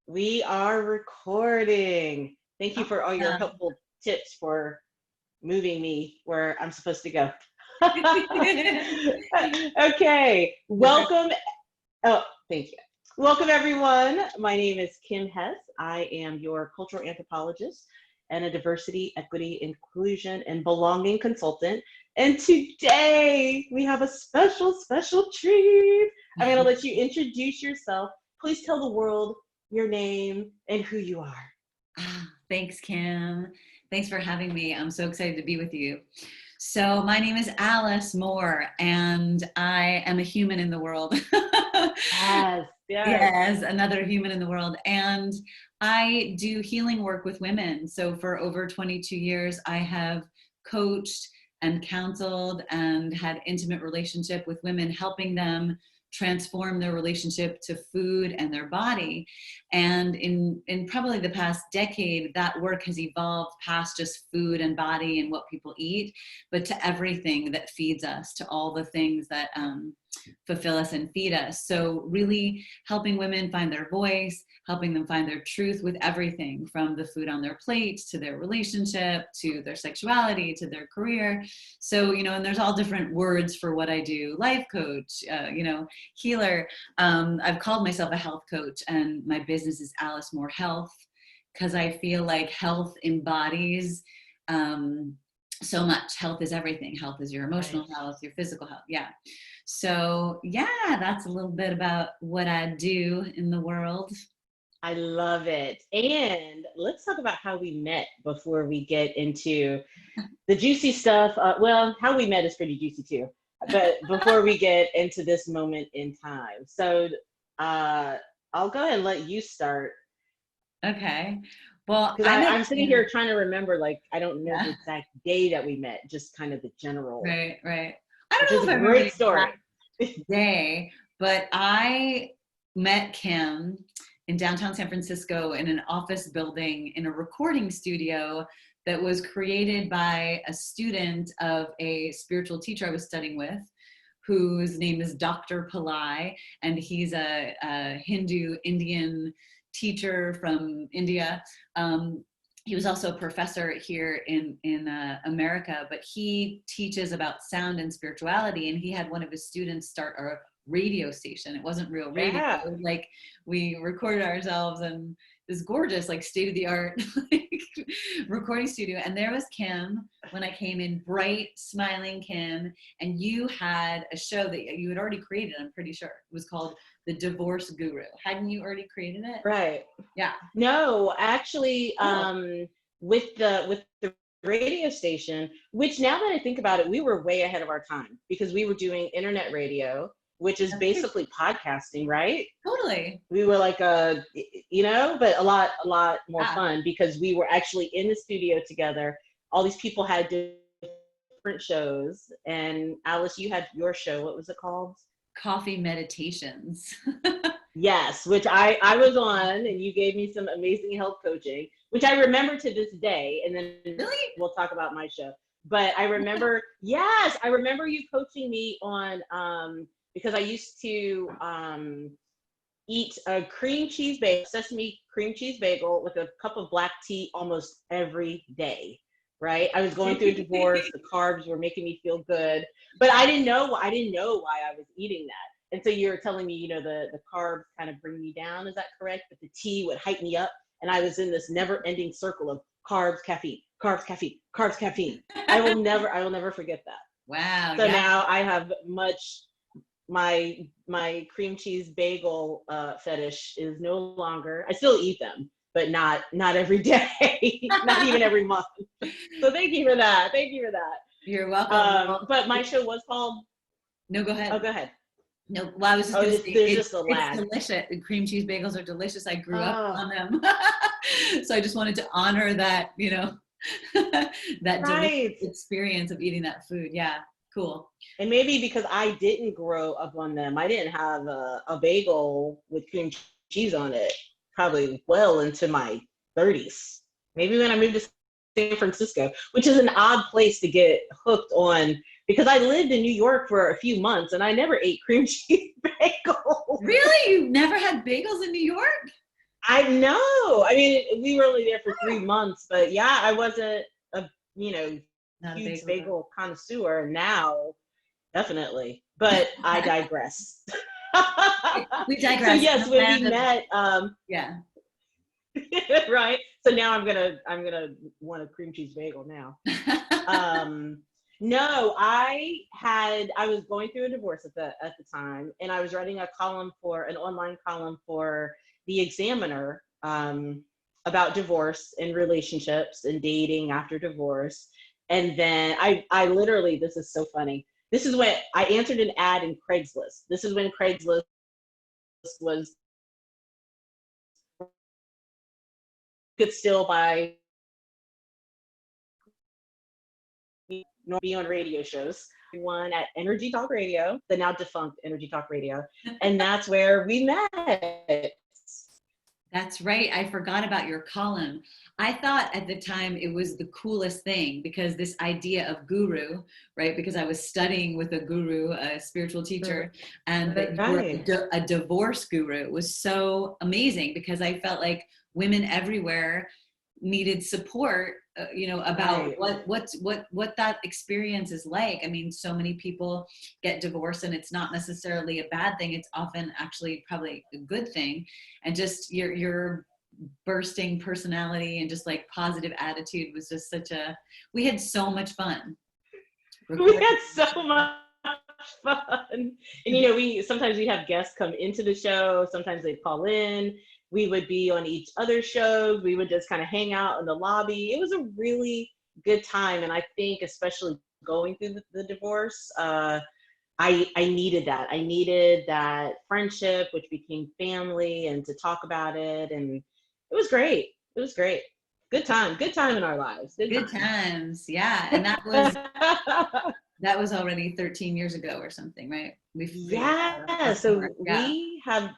We are recording. Thank you for all your Awesome. helpful tips for moving me where I'm supposed to go. Okay, welcome. Oh, thank you. Welcome, everyone. My name is Kim Hess. I am your cultural anthropologist and a diversity, equity, inclusion, and belonging consultant. And today we have a special treat. I'm going to let you introduce yourself. Please tell the world your name and who you are. Thanks, Kim. Thanks for having me. I'm so excited to be with you. So my name is Alice Moore, and I am a human in the world. Yes, yes. Yes, another human in the world. And I do healing work with women. So for over 22 years, I have coached and counseled and had intimate relationship with women, helping them transform their relationship to food and their body. And in probably the past decade, that work has evolved past just food and body and what people eat, but to everything that feeds us, to all the things that fulfill us and feed us. So really helping women find their voice, helping them find their truth with everything from the food on their plate to their relationship, to their sexuality, to their career. So, and there's all different words for what I do: life coach, healer. I've called myself a health coach, and my business is Alice Moore Health, because I feel like health embodies so much. Health is everything. Health is your emotional health, your physical health. Yeah. So yeah, that's a little bit about what I do in the world. I love it. And let's talk about how we met before we get into the juicy stuff. Well, how we met is pretty juicy too. But before we get into this moment in time. So I'll go ahead and let you start. Okay. Well, Because I'm sitting here trying to remember, like, I don't know the exact day that we met, just kind of the general. Right. I Which don't is know a if I remember great story. the day, but I met Kim in downtown San Francisco in an office building in a recording studio that was created by a student of a spiritual teacher I was studying with, whose name is Dr. Pillai, and he's a Hindu Indian teacher from India. He was also a professor here in America, but he teaches about sound and spirituality, and he had one of his students start a radio station. It wasn't real radio. Yeah. It was like we recorded ourselves in this gorgeous, like, state-of-the-art recording studio. And there was Kim when I came in, bright, smiling Kim, and you had a show that you had already created, I'm pretty sure. It was called The Divorce Guru. Hadn't you already created it? Right. Yeah. No, actually, with the radio station, which now that I think about it, we were way ahead of our time because we were doing internet radio, which is basically podcasting, right? Totally. We were like but a lot more fun because we were actually in the studio together. All these people had different shows, and Alice, you had your show. What was it called? Coffee Meditations. Yes, which I was on, and you gave me some amazing health coaching, which I remember to this day. And then Really? we'll talk about my show. But I remember, yes, I remember you coaching me on because I used to eat a sesame cream cheese bagel with a cup of black tea almost every day. Right? I was going through a divorce. The carbs were making me feel good, but I didn't know why I was eating that. And so you're telling me, the carbs kind of bring me down. Is that correct? But the tea would hype me up. And I was in this never ending circle of carbs, caffeine, carbs, caffeine, carbs, caffeine. I will never forget that. Wow. So now I have my cream cheese bagel fetish is no longer, I still eat them, but not every day, not even every month. So thank you for that. You're welcome. But my show was called. No, go ahead. Oh, go ahead. No, well, I was just going to say, just a lag. It's delicious. The cream cheese bagels are delicious. I grew up on them. So I just wanted to honor that, that delicious experience of eating that food. Yeah, cool. And maybe because I didn't grow up on them, I didn't have a bagel with cream cheese on it probably well into my 30s. Maybe when I moved to San Francisco, which is an odd place to get hooked on, because I lived in New York for a few months and I never ate cream cheese bagels. Really? You never had bagels in New York? I know. I mean, we were only there for 3 months, but yeah, I wasn't a, you know, Not a huge bagel girl. bagel connoisseur. Now, definitely. But I digress. We So digress. In yes, the when land we of, met, yeah. right? So now I'm gonna want a cream cheese bagel now. Um, no, I was going through a divorce at the time, and I was writing a column for an online column for the Examiner, about divorce and relationships and dating after divorce. And then I literally, this is so funny. This is when I answered an ad in Craigslist. This is when Craigslist was could still buy be on radio shows. One at Energy Talk Radio, the now defunct Energy Talk Radio, and that's where we met. That's right. I forgot about your column. I thought at the time it was the coolest thing because this idea of guru, right? Because I was studying with a guru, a spiritual teacher, and that you were Right. a divorce guru was so amazing because I felt like women everywhere needed support, about Right. what that experience is like. I mean, so many people get divorced and it's not necessarily a bad thing. It's often actually probably a good thing. And just your bursting personality and just like positive attitude was just we had so much fun We recording. had so much fun. And we sometimes we'd have guests come into the show, sometimes they'd call in. We would be on each other's shows. We would just kind of hang out in the lobby. It was a really good time. And I think especially going through the divorce, I needed that. I needed that friendship, which became family, and to talk about it. And it was great. It was great. Good time in our lives. Good Good time. times. Yeah. And that was already 13 years ago or something, right? We figured Yeah. our So summer. Yeah.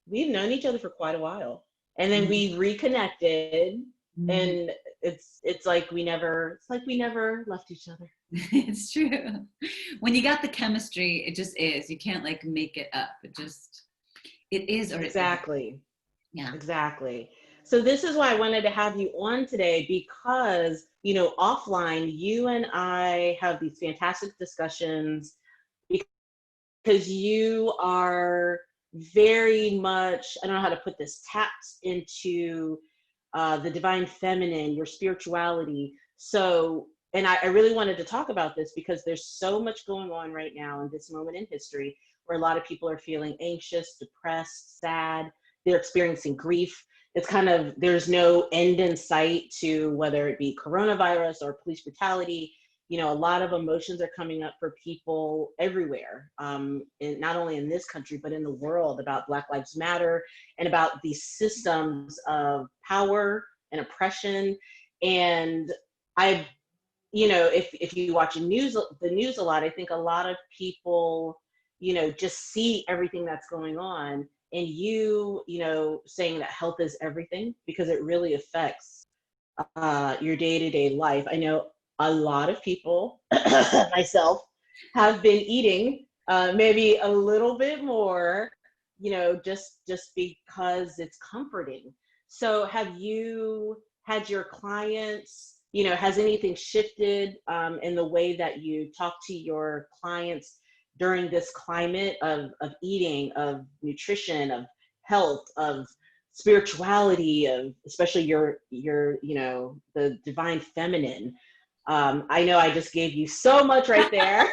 we've known each other for quite a while, and then Mhm. we reconnected, Mhm. and it's like we never left each other. It's true. When you got the chemistry, it just is. You can't like make it up. It is or it isn't. Exactly. Yeah. Exactly. So this is why I wanted to have you on today because, offline, you and I have these fantastic discussions because you are very much, I don't know how to put this, tapped into the divine feminine, your spirituality. So, and I really wanted to talk about this because there's so much going on right now in this moment in history where a lot of people are feeling anxious, depressed, sad. They're experiencing grief. It's kind of, there's no end in sight to whether it be coronavirus or police brutality. A lot of emotions are coming up for people everywhere, and not only in this country, but in the world, about Black Lives Matter and about these systems of power and oppression. And I, if you watch the news a lot, I think a lot of people, just see everything that's going on. And saying that health is everything because it really affects your day-to-day life. I know a lot of people, myself, have been eating maybe a little bit more, just because it's comforting. So have you had your clients, has anything shifted in the way that you talk to your clients during this climate of eating, of nutrition, of health, of spirituality, of especially your the divine feminine? I know I just gave you so much right there.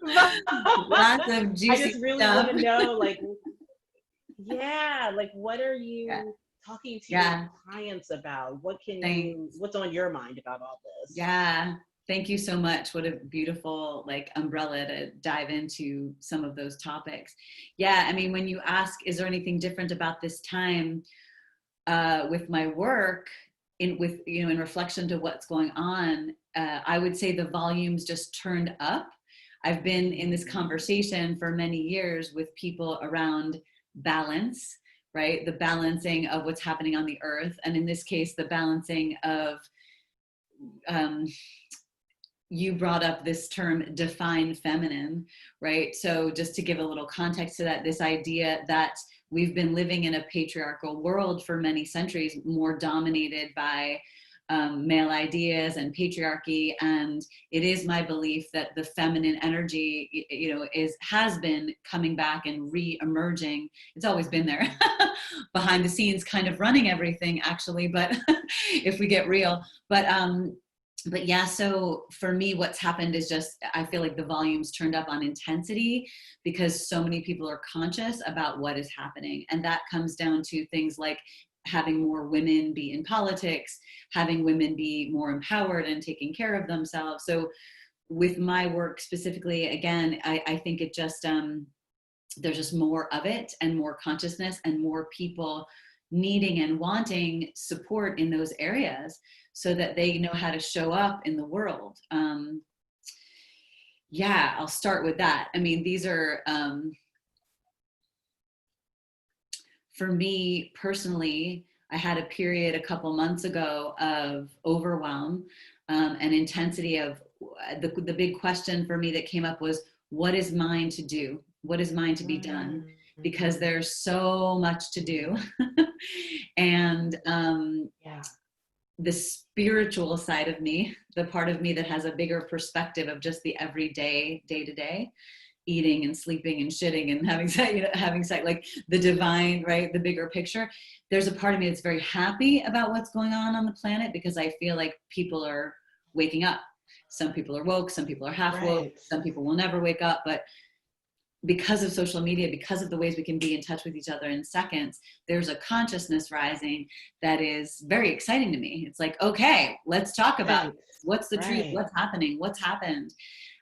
But Lots of I juicy just really want stuff. to know, like, yeah, like, what are Yeah. you talking to your Yeah. clients about? Thanks. What's on your mind about all this? Yeah. Thank you so much. What a beautiful like umbrella to dive into some of those topics. Yeah. I mean, when you ask, is there anything different about this time with my work in reflection to what's going on, I would say the volumes just turned up. I've been in this conversation for many years with people around balance, right? The balancing of what's happening on the earth. And in this case, the balancing of, um, you brought up this term define feminine, right? So just to give a little context to that, this idea that we've been living in a patriarchal world for many centuries, more dominated by male ideas and patriarchy. And it is my belief that the feminine energy, you know, has been coming back and re-emerging. It's always been there behind the scenes, kind of running everything actually, but if we get real. But yeah, so for me, what's happened is just, I feel like the volume's turned up on intensity because so many people are conscious about what is happening. And that comes down to things like having more women be in politics, having women be more empowered and taking care of themselves. So with my work specifically, again, I think it just, there's just more of it and more consciousness and more people needing and wanting support in those areas so that they know how to show up in the world. Yeah, I'll start with that. I mean, these are, for me personally, I had a period a couple months ago of overwhelm and intensity of the big question for me that came up was, what is mine to do? What is mine to be done? Because there's so much to do. And the spiritual side of me, the part of me that has a bigger perspective of just the everyday, day to day, eating and sleeping and shitting and having sex, you know, having sex, like the divine, right? The bigger picture. There's a part of me that's very happy about what's going on the planet because I feel like people are waking up. Some people are woke, some people are half woke, some people will never wake up. But because of social media, because of the ways we can be in touch with each other in seconds, there's a consciousness rising that is very exciting to me. It's like, okay, let's talk about what's the truth, what's happening, what's happened.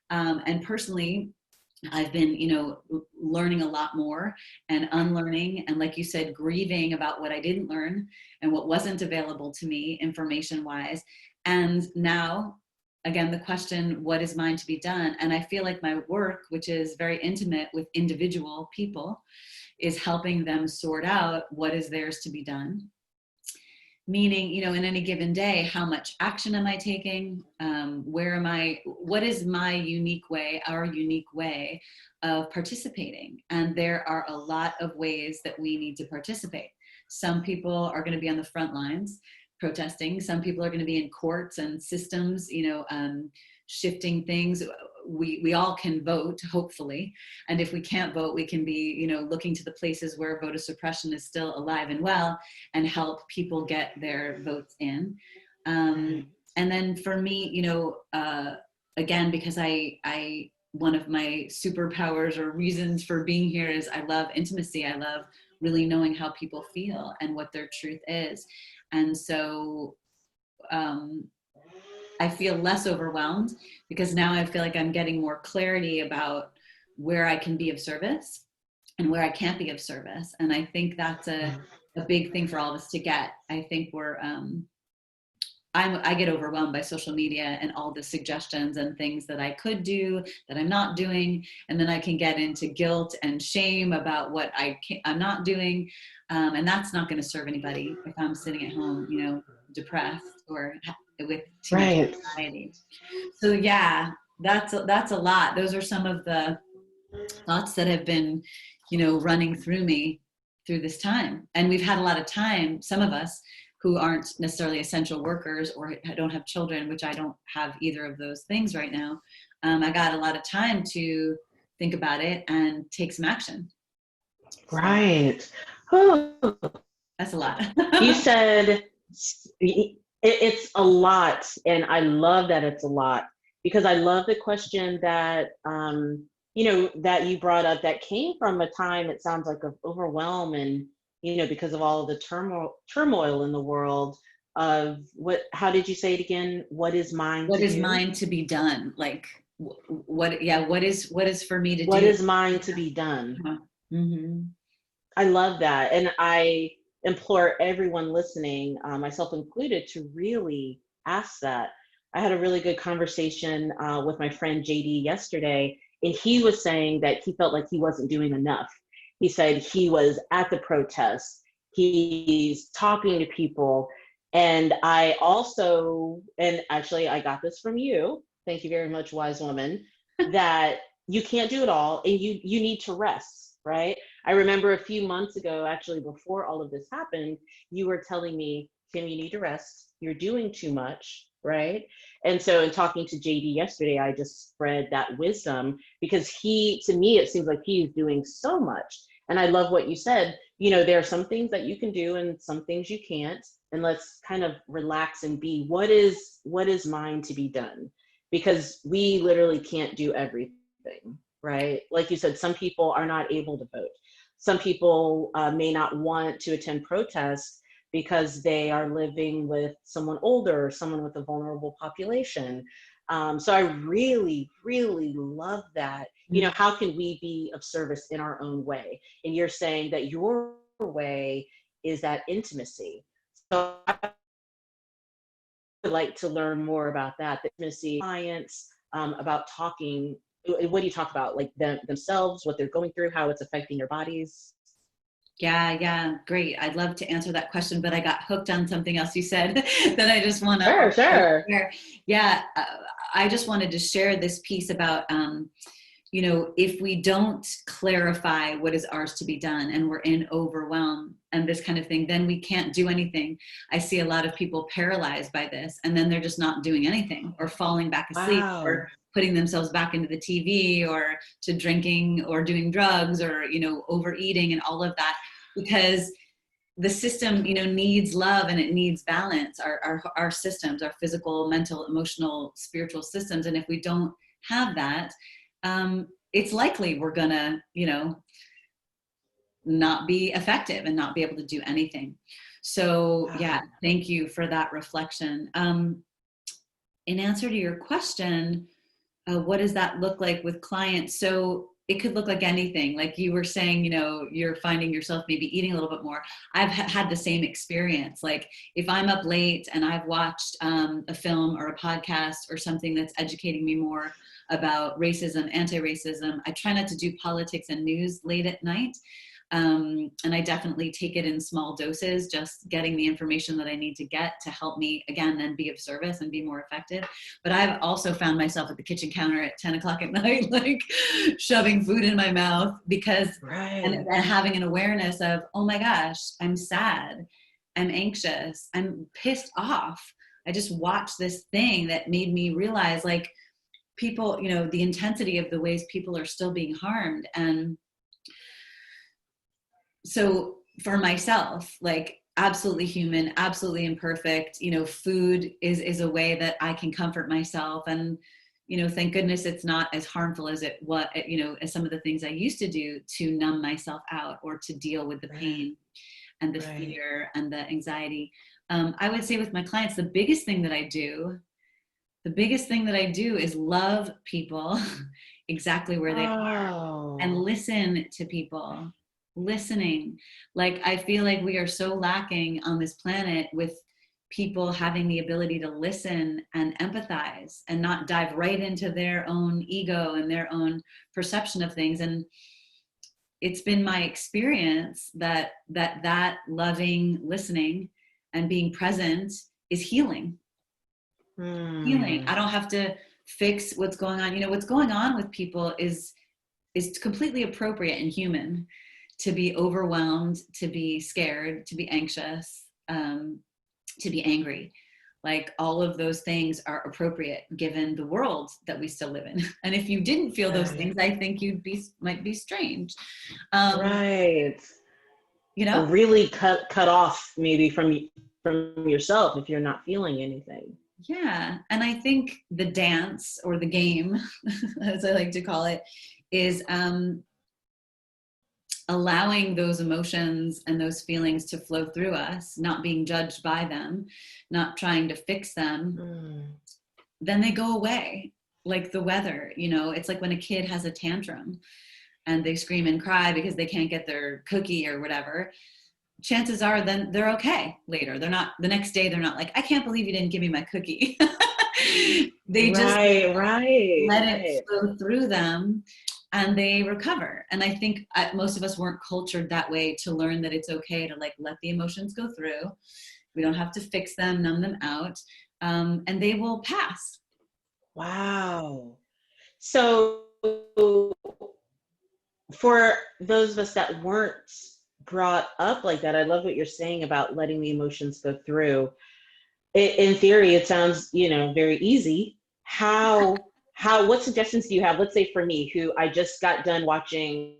And personally, I've been, you know, learning a lot more and unlearning. And like you said, grieving about what I didn't learn and what wasn't available to me information wise. And now, again, the question, what is mine to be done? And I feel like my work, which is very intimate with individual people, is helping them sort out what is theirs to be done. Meaning, you know, in any given day, how much action am I taking? What is my unique way, our unique way of participating? And there are a lot of ways that we need to participate. Some people are going to be on the front lines protesting. Some people are going to be in courts and systems, you know, shifting things. We all can vote, hopefully. And if we can't vote, we can be, you know, looking to the places where voter suppression is still alive and well and help people get their votes in. And then for me, you know, again, because I one of my superpowers or reasons for being here is I love intimacy. I love really knowing how people feel and what their truth is. And so I feel less overwhelmed because now I feel like I'm getting more clarity about where I can be of service and where I can't be of service. And I think that's a big thing for all of us to get. I think I get overwhelmed by social media and all the suggestions and things that I could do that I'm not doing. And then I can get into guilt and shame about what I'm not doing. And that's not going to serve anybody if I'm sitting at home, you know, depressed or with too much anxiety. So yeah, that's a lot. Those are some of the thoughts that have been, you know, running through me through this time. And we've had a lot of time, some of us who aren't necessarily essential workers or don't have children, which I don't have either of those things right now. I got a lot of time to think about it and take some action. Right. Oh, that's a lot. You said it's a lot, and I love that it's a lot because I love the question that you know, that you brought up that came from a time, it sounds like, of overwhelm and, you know, because of all of the turmoil in the world of how did you say it again? What is mine to be done? Like what is for me to do? What is mine to be done? Mm-hmm. I love that. And I implore everyone listening, myself included, to really ask that. I had a really good conversation with my friend JD yesterday, and he was saying that he felt like he wasn't doing enough. He said he was at the protests, he's talking to people, and I also, and actually I got this from you, thank you very much, wise woman, that you can't do it all and you need to rest, right? I remember a few months ago, actually before all of this happened, you were telling me, Kim, you need to rest. You're doing too much, right? And so in talking to JD yesterday, I just spread that wisdom because to me, it seems like he's doing so much. And I love what you said. You know, there are some things that you can do and some things you can't. And let's kind of relax and be what is mine to be done, because we literally can't do everything, right? Like you said, some people are not able to vote. Some people may not want to attend protests because they are living with someone older or someone with a vulnerable population. So I really, really love that. You know, how can we be of service in our own way? And you're saying that your way is that intimacy. So I would like to learn more about that, the intimacy, clients, about talking. What do you talk about? Like themselves, what they're going through, how it's affecting their bodies? Yeah, great. I'd love to answer that question, but I got hooked on something else you said that I just want to Sure, sure. share. Yeah, I just wanted to share this piece about, you know, if we don't clarify what is ours to be done and we're in overwhelm and this kind of thing, then we can't do anything. I see a lot of people paralyzed by this, and then they're just not doing anything or falling back asleep Wow. or putting themselves back into the TV or to drinking or doing drugs or, you know, overeating and all of that, because the system, you know, needs love and it needs balance. Our systems, our physical, mental, emotional, spiritual systems. And if we don't have that, it's likely we're gonna, you know, not be effective and not be able to do anything. So yeah, Wow. thank you for that reflection. In answer to your question, what does that look like with clients? So it could look like anything. Like you were saying, you know, you're finding yourself maybe eating a little bit more. I've had the same experience. Like if I'm up late and I've watched a film or a podcast or something that's educating me more about racism, anti-racism, I try not to do politics and news late at night. And I definitely take it in small doses, just getting the information that I need to get to help me, again, then be of service and be more effective. But I've also found myself at the kitchen counter at 10 o'clock at night, like shoving food in my mouth because, and having an awareness of, oh my gosh, I'm sad, I'm anxious, I'm pissed off. I just watched this thing that made me realize, like, people, you know, the intensity of the ways people are still being harmed. And so for myself, like absolutely human, absolutely imperfect, you know, food is a way that I can comfort myself. And, you know, thank goodness it's not as harmful as you know, as some of the things I used to do to numb myself out or to deal with the pain and the fear and the anxiety. I would say with my clients, the biggest thing that I do is love people exactly where they are and listen to people. Listening. Like, I feel like we are so lacking on this planet with people having the ability to listen and empathize and not dive right into their own ego and their own perception of things. And it's been my experience that loving, listening, and being present is healing. Healing. I don't have to fix what's going on. You know, what's going on with people is completely appropriate and human. To be overwhelmed, to be scared, to be anxious, to be angry. Like, all of those things are appropriate given the world that we still live in. And if you didn't feel those things, I think might be strange. Right. You know? Or really cut off maybe from yourself if you're not feeling anything. Yeah. And I think the dance, or the game, as I like to call it, is allowing those emotions and those feelings to flow through us, not being judged by them, not trying to fix them, then they go away. Like the weather, you know, it's like when a kid has a tantrum and they scream and cry because they can't get their cookie or whatever. Chances are then they're okay later. They're not, the next day, they're not like, I can't believe you didn't give me my cookie. They just let it flow through them and they recover. And I think most of us weren't cultured that way to learn that it's okay to, like, let the emotions go through. We don't have to fix them, numb them out, and they will pass. Wow. So for those of us that weren't brought up like that, I love what you're saying about letting the emotions go through. In theory, it sounds, very easy. What suggestions do you have? Let's say for me, who I just got done watching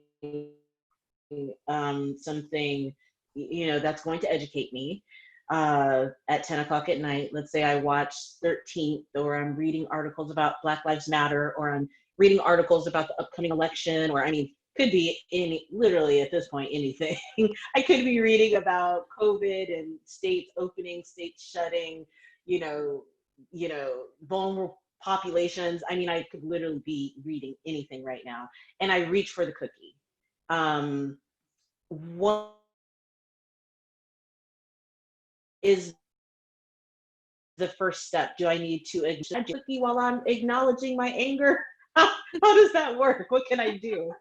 something, that's going to educate me at 10 o'clock at night. Let's say I watch 13th, or I'm reading articles about Black Lives Matter, or I'm reading articles about the upcoming election, or I mean, could be literally at this point, anything. I could be reading about COVID and states opening, states shutting, you know, vulnerable populations. I mean, I could literally be reading anything right now, and I reach for the cookie. What is the first step? Do I need to acknowledge the cookie while I'm acknowledging my anger? How does that work? What can I do?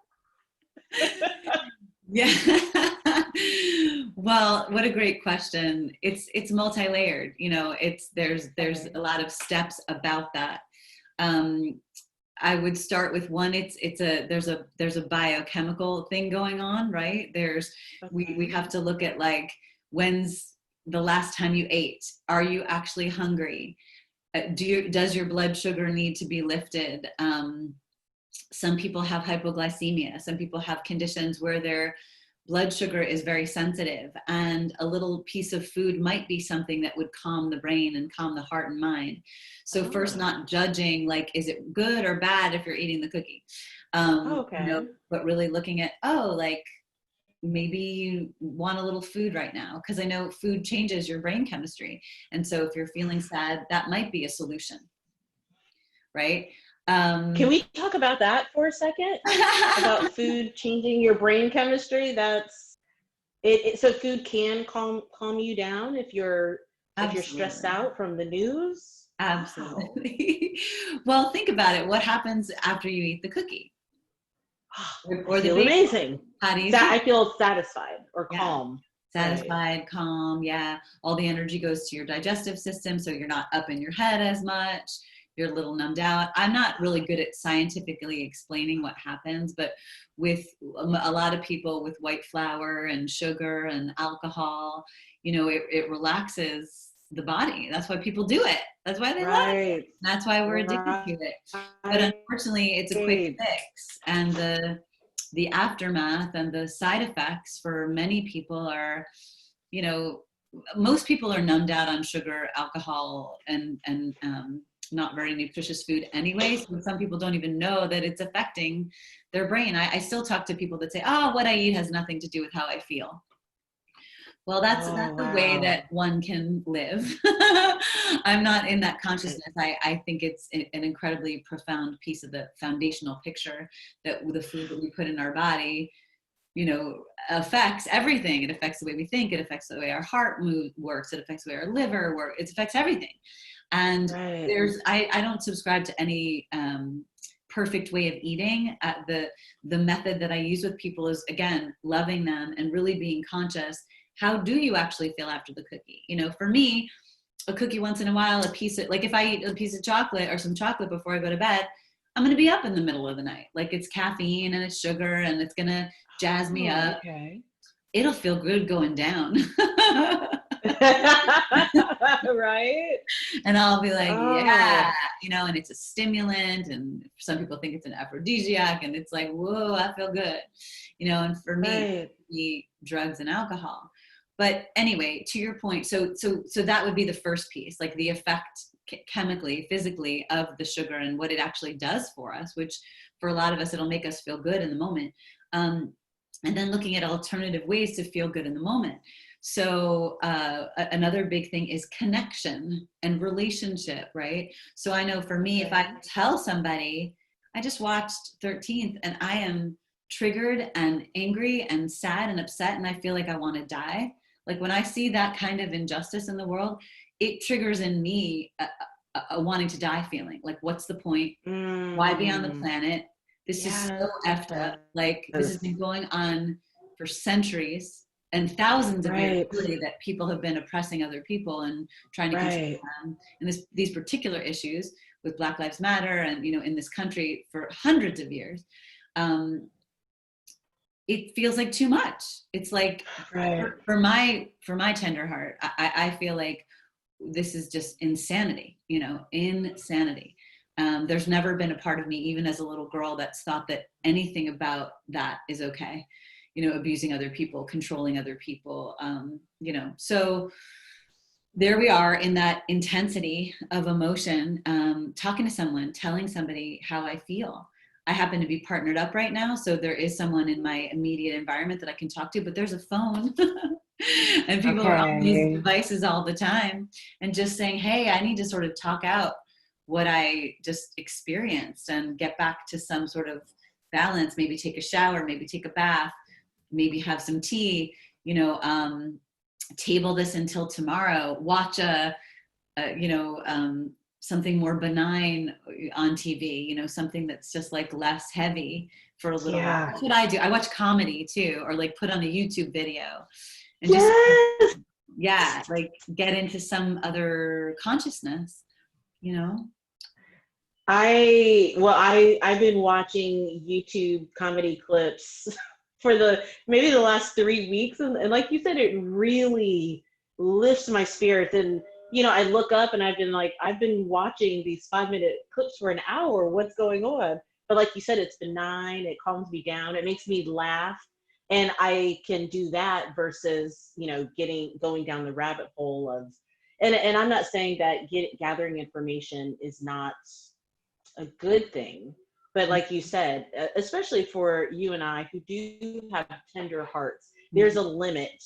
Yeah. Well, what a great question. It's multi-layered, there's Okay. a lot of steps about that. I would start with one, there's a biochemical thing going on, right? We Okay. have to look at, like, when's the last time you ate? Are you actually hungry? Does your blood sugar need to be lifted? Some people have hypoglycemia. Some people have conditions where their blood sugar is very sensitive, and a little piece of food might be something that would calm the brain and calm the heart and mind. So first, Oh. not judging, like, is it good or bad if you're eating the cookie? Okay. But really looking at, like, maybe you want a little food right now, because I know food changes your brain chemistry. And so if you're feeling sad, that might be a solution, right? Can we talk about that for a second? About food changing your brain chemistry? That's it. So food can calm you down if you're stressed Absolutely. out from the news. Wow. Absolutely. Well, think about it. What happens after you eat the cookie I or the feel bagel? amazing. How do you That feel? I feel satisfied or Yeah. calm. Right. Satisfied, calm. Yeah. All the energy goes to your digestive system, so you're not up in your head as much. You're a little numbed out. I'm not really good at scientifically explaining what happens, but with a lot of people with white flour and sugar and alcohol, it relaxes the body. That's why people do it. That's why they love it. Right. That's why we're addicted to it. But Right. unfortunately, it's a quick fix, and the aftermath and the side effects for many people are, you know, most people are numbed out on sugar, alcohol, and not very nutritious food anyway. So some people don't even know that it's affecting their brain. I still talk to people that say, "Oh, what I eat has nothing to do with how I feel." Well, that's Oh, a way wow. that one can live. I'm not in that consciousness. I think it's an incredibly profound piece of the foundational picture, that the food that we put in our body, affects everything. It affects the way we think. It affects the way our heart works. It affects the way our liver works. It affects everything. And Right. I don't subscribe to any perfect way of eating. The method that I use with people is, again, loving them and really being conscious. How do you actually feel after the cookie? For me, a cookie once in a while, like if I eat a piece of chocolate or some chocolate before I go to bed, I'm going to be up in the middle of the night. Like, it's caffeine and it's sugar and it's going to jazz me Oh, up. okay. It'll feel good going down. Right? And I'll be like, yeah, Oh, and it's a stimulant, and some people think it's an aphrodisiac, and it's like, whoa, I feel good, and for me, right. drugs and alcohol. But anyway, to your point, so that would be the first piece, like the effect chemically, physically, of the sugar and what it actually does for us, which for a lot of us, it'll make us feel good in the moment. And then looking at alternative ways to feel good in the moment. So another big thing is connection and relationship, right? So I know for me, if I Okay. tell somebody, I just watched 13th and I am triggered and angry and sad and upset and I feel like I want to die. Like, when I see that kind of injustice in the world, it triggers in me a wanting to die feeling. Like, what's the point? Why be on the Mm, planet? This is so effed up. Like, this has yes. been going on for centuries and thousands of years, Right. really, that people have been oppressing other people and trying to control Right. them. And these particular issues with Black Lives Matter and, in this country for hundreds of years. it feels like too much. It's like, Right. for my tender heart, I feel like this is just insanity, insanity. There's never been a part of me, even as a little girl, that's thought that anything about that is okay. Abusing other people, controlling other people, so there we are in that intensity of emotion, talking to someone, telling somebody how I feel. I happen to be partnered up right now, so there is someone in my immediate environment that I can talk to, but there's a phone. And people are on these Okay. devices all the time, and just saying, hey, I need to sort of talk out what I just experienced and get back to some sort of balance, maybe take a shower, maybe take a bath, maybe have some tea, table this until tomorrow, watch something more benign on TV, something that's just like less heavy for a little while. Yeah. That's what I do. I watch comedy too, or like put on a YouTube video and just, Yes. yeah, like get into some other consciousness, you know? I've been watching YouTube comedy clips for maybe the last 3 weeks, and like you said, it really lifts my spirits. And I look up and I've been watching these 5-minute clips for an hour. What's going on? But like you said, it's benign. It calms me down. It makes me laugh, and I can do that versus going down the rabbit hole of. And I'm not saying that gathering information is not a good thing, but like you said, especially for you and I who do have tender hearts, there's a limit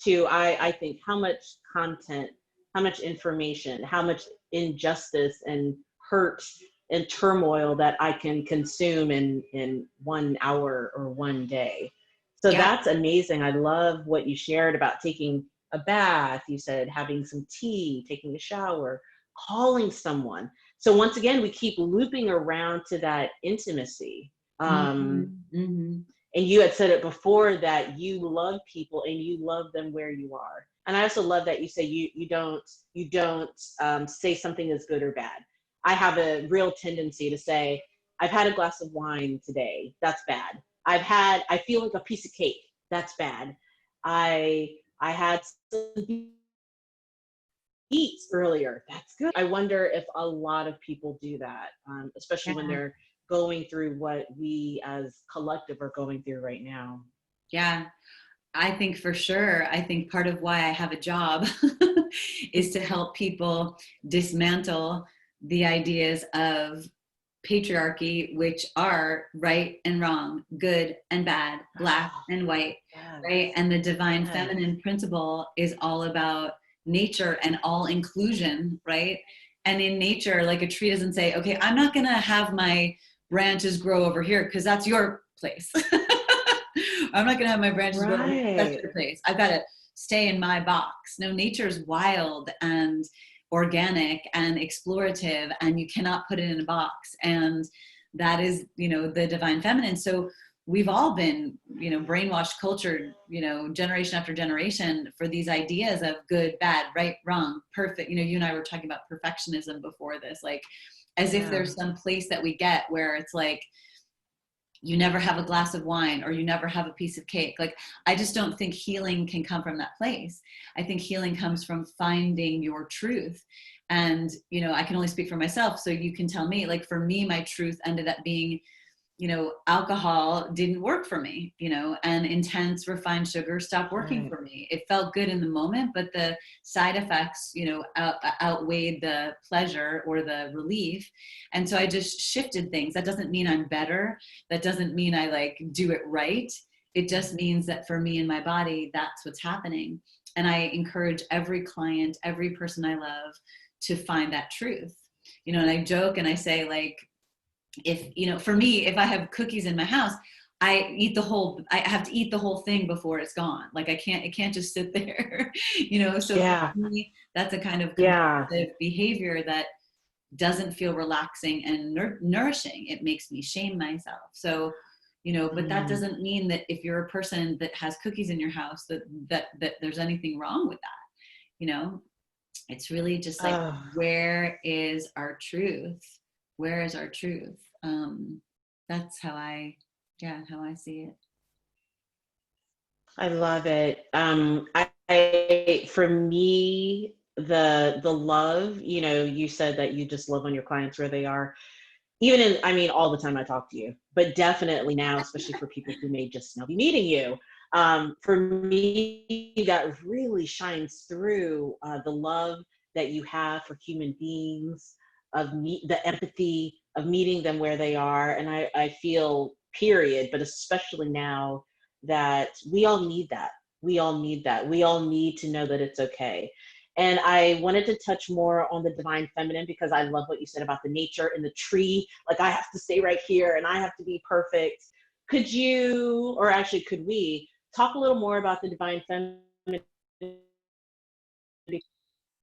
to, I think, how much content, how much information, how much injustice and hurt and turmoil that I can consume in 1 hour or one day. So Yeah. that's amazing. I love what you shared about taking a bath. You said having some tea, taking a shower, calling someone. So once again, we keep looping around to that intimacy. And you had said it before that you love people and you love them where you are. And I also love that you say you don't say something is good or bad. I have a real tendency to say, I've had a glass of wine today. That's bad. I feel like a piece of cake. That's bad. I had some eats earlier. That's good. I wonder if a lot of people do that, especially when they're going through what we as collective are going through right now. Yeah, I think for sure. I think part of why I have a job is to help people dismantle the ideas of patriarchy, which are right and wrong, good and bad, black and white, Yes. right? And the divine Yes. feminine principle is all about nature and all inclusion, right? And in nature, like a tree doesn't say, okay, I'm not gonna have my branches grow over here because that's your place. I'm not gonna have my branches grow over here, that's your place. I've gotta stay in my box. No, nature's wild and organic and explorative, and you cannot put it in a box. And that is, the divine feminine. So we've all been, brainwashed, cultured, generation after generation for these ideas of good, bad, right, wrong, perfect. You and I were talking about perfectionism before this, like as if there's some place that we get where it's like, you never have a glass of wine or you never have a piece of cake. Like, I just don't think healing can come from that place. I think healing comes from finding your truth. And, I can only speak for myself. So you can tell me, like, for me, my truth ended up being, alcohol didn't work for me, and intense refined sugar stopped working for me. It felt good in the moment, but the side effects, outweighed the pleasure or the relief. And so I just shifted things. That doesn't mean I'm better. That doesn't mean I like do it right. It just means that for me and my body, that's what's happening. And I encourage every client, every person I love to find that truth, and I joke and I say, like, if, for me, if I have cookies in my house, I have to eat the whole thing before it's gone. Like it can't just sit there, so for me, that's a kind of compulsive behavior that doesn't feel relaxing and nourishing. It makes me shame myself. So, but that doesn't mean that if you're a person that has cookies in your house, that there's anything wrong with that. It's really just like, where is our truth? Where is our truth? That's how I see it. I love it. For me, the love, you know, you said that you just love on your clients where they are. Even in, I mean, all the time I talk to you, but definitely now, especially for people who may just now be meeting you. For me, that really shines through the love that you have for human beings, the empathy of meeting them where they are. And I feel, period, but especially now that we all need that. We all need that. We all need to know that it's okay. And I wanted to touch more on the divine feminine because I love what you said about the nature and the tree. Like, I have to stay right here and I have to be perfect. Could you, or actually, could we talk a little more about the divine feminine?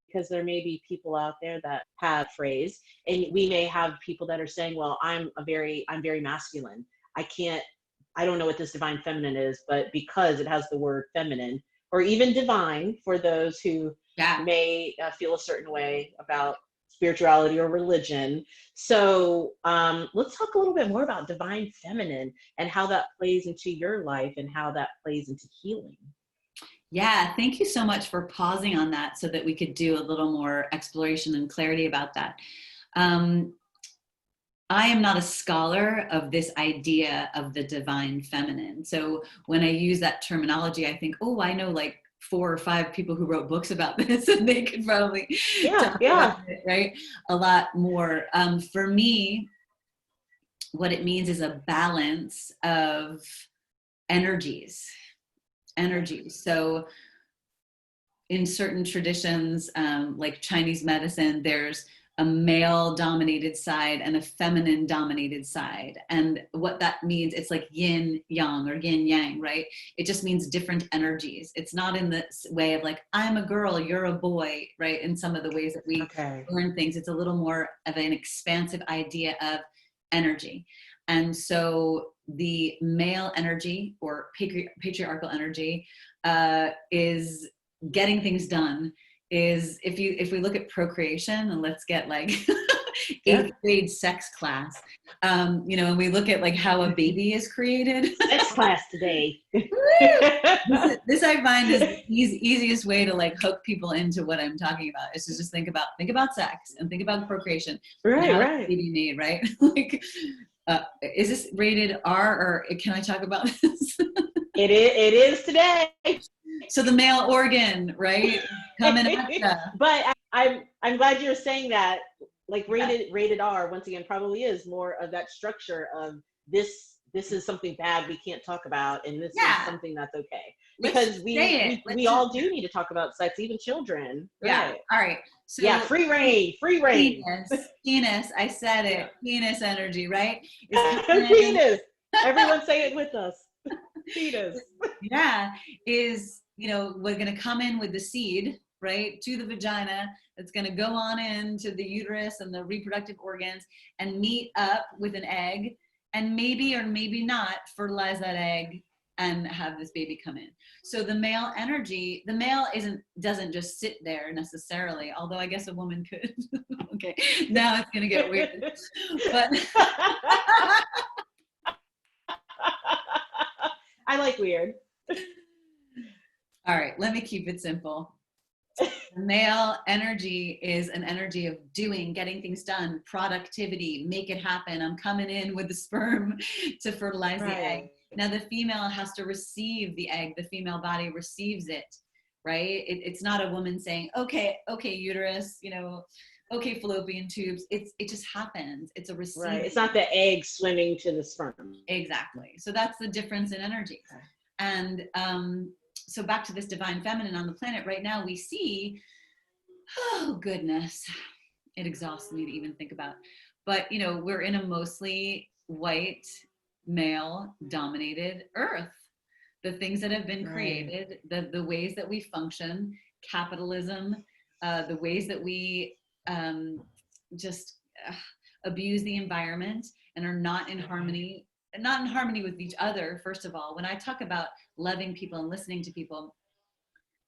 Because there may be people out there that have phrase, and we may have people that are saying, well, I'm very masculine. I can't, I don't know what this divine feminine is, but because it has the word feminine, or even divine for those who Yeah. may feel a certain way about spirituality or religion. So let's talk a little bit more about divine feminine and how that plays into your life and how that plays into healing. Yeah, thank you so much for pausing on that so that we could do a little more exploration and clarity about that. Um, I am not a scholar of this idea of the divine feminine. So when I use that terminology, I think, oh, I know like 4 or 5 people who wrote books about this, and they could probably Yeah, talk yeah. about it, right? A lot more. For me, what it means is a balance of energies. So in certain traditions, like Chinese medicine, there's a male dominated side and a feminine dominated side. And what that means, it's like yin yang or yin yang, right? It just means different energies. It's not in the way of like, I'm a girl, you're a boy, right? In some of the ways that we learn things, it's a little more of an expansive idea of energy. And so the male energy or patriarchal energy is getting things done. Is if we look at procreation, and let's get like 8th grade sex class, you know, and we look at like how a baby is created. Sex class today. this I find is the easiest way to like hook people into what I'm talking about, is to just think about sex and think about procreation. Right, and how right. a baby made, right? Like, is this rated R, or can I talk about this? It is today. So the male organ, right? Coming at ya. But I'm glad you're saying that. Like rated R, once again, probably is more of that structure of this is something bad we can't talk about, and this is something that's okay. Because we all do need to talk about sex, even children. Yeah. Right. All right. So yeah, free reign. Penis. I said it. Yeah. Penis energy, right? Penis. Everyone say it with us. Penis. Yeah, is, you know, we're going to come in with the seed, right, to the vagina. It's going to go on into the uterus and the reproductive organs and meet up with an egg, and maybe or maybe not fertilize that egg and have this baby come in. So the male energy, the male doesn't just sit there necessarily, although I guess a woman could. Okay, now it's going to get weird. But I like weird. All right, let me keep it simple. Male energy is an energy of doing, getting things done, productivity, make it happen. I'm coming in with the sperm to fertilize the egg. Now the female has to receive the egg. The female body receives it, right? It's not a woman saying, okay, uterus, you know, okay, fallopian tubes. It just happens. It's a receiving. Right. It's not the egg swimming to the sperm. Exactly. So that's the difference in energy. Okay. And so back to this divine feminine on the planet right now, we see, oh goodness, it exhausts me to even think about. But, you know, we're in a mostly white, male dominated earth. The things that have been created, the ways that we function, capitalism, the ways that we just abuse the environment and are not in harmony with each other. First of all, when I talk about loving people and listening to people,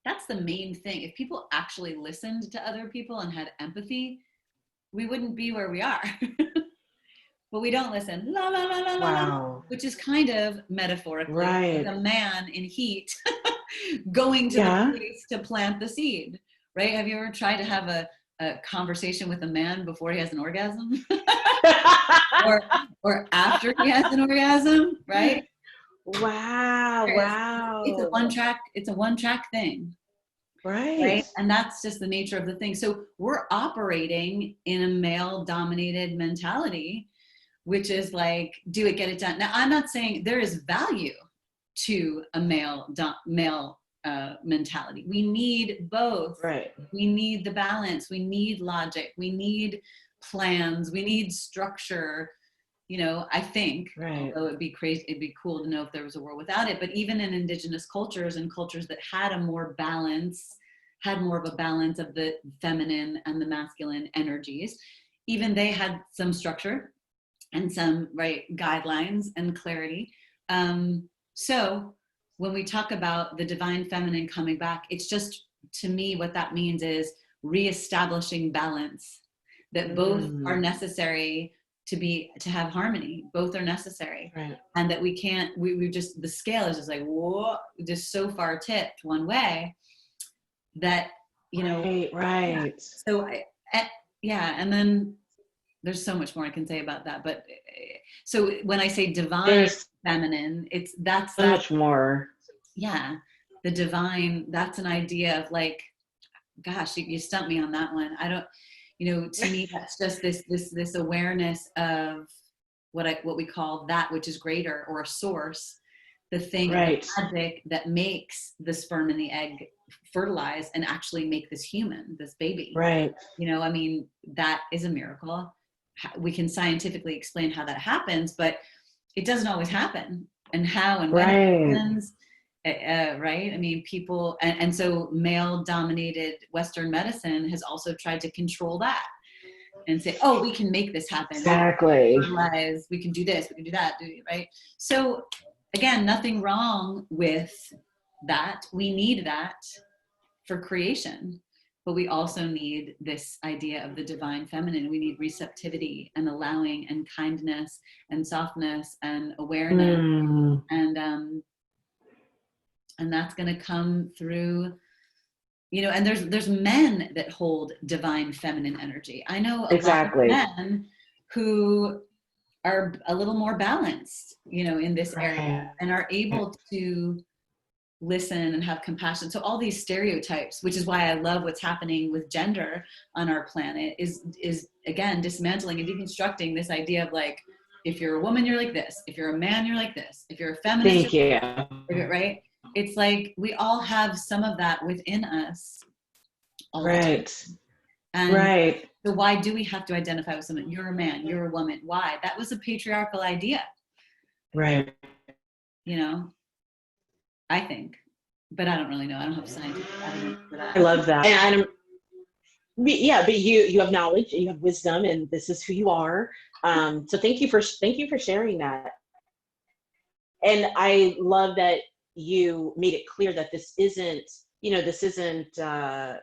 that's the main thing. If people actually listened to other people and had empathy, we wouldn't be where we are. but we don't listen. La la la la la la, Wow. which is kind of metaphorically like Right. a man in heat going to the Yeah. place to plant the seed, right? Have you ever tried to have a conversation with a man before he has an orgasm? or or after he has an orgasm, right? Wow. Wow. It's a one track thing, Right. right? And that's just the nature of the thing. So we're operating in a male dominated mentality, which is like, do it, get it done. Now, I'm not saying there is value to a male mentality. We need both. Right. We need the balance. We need logic. We need plans. We need structure. You know, I think, Right. although it'd be cool to know if there was a world without it, but even in indigenous cultures and cultures that had more of a balance of the feminine and the masculine energies, even they had some structure and some guidelines and clarity. So when we talk about the divine feminine coming back, it's just, to me, what that means is reestablishing balance, that both are necessary to have harmony. Both are necessary. Right. And that we just, the scale is just like, whoa, just so far tipped one way that, you know. Right. So and then there's so much more I can say about that. But so when I say divine There's feminine, that's so much more. Yeah. The divine, that's an idea of like, gosh, you stumped me on that one. I don't, to me, that's just this awareness of what we call that which is greater, or a source, the thing, Right. the magic that makes the sperm and the egg fertilize and actually make this human, this baby. Right. I mean, that is a miracle. We can scientifically explain how that happens, but it doesn't always happen, and how and when it happens. Right? I mean, people, and so male-dominated Western medicine has also tried to control that and say, oh, we can make this happen. Exactly. We can do this, we can do that, right? So again, nothing wrong with that. We need that for creation, but we also need this idea of the divine feminine. We need receptivity and allowing and kindness and softness and awareness. And that's going to come through, and there's men that hold divine feminine energy. I know a lot of men who are a little more balanced, in this area, and are able to listen and have compassion. So all these stereotypes, which is why I love what's happening with gender on our planet, is again dismantling and deconstructing this idea of like, if you're a woman, you're like this. If you're a man, you're like this. If you're a feminist, right? It's like we all have some of that within us. Right. And so why do we have to identify with someone? You're a man, you're a woman. Why? That was a patriarchal idea. Right. I think. But I don't really know. I don't have scientific evidence for that. I love that. And but you have knowledge and you have wisdom, and this is who you are. So thank you for sharing that. And I love that you made it clear that this isn't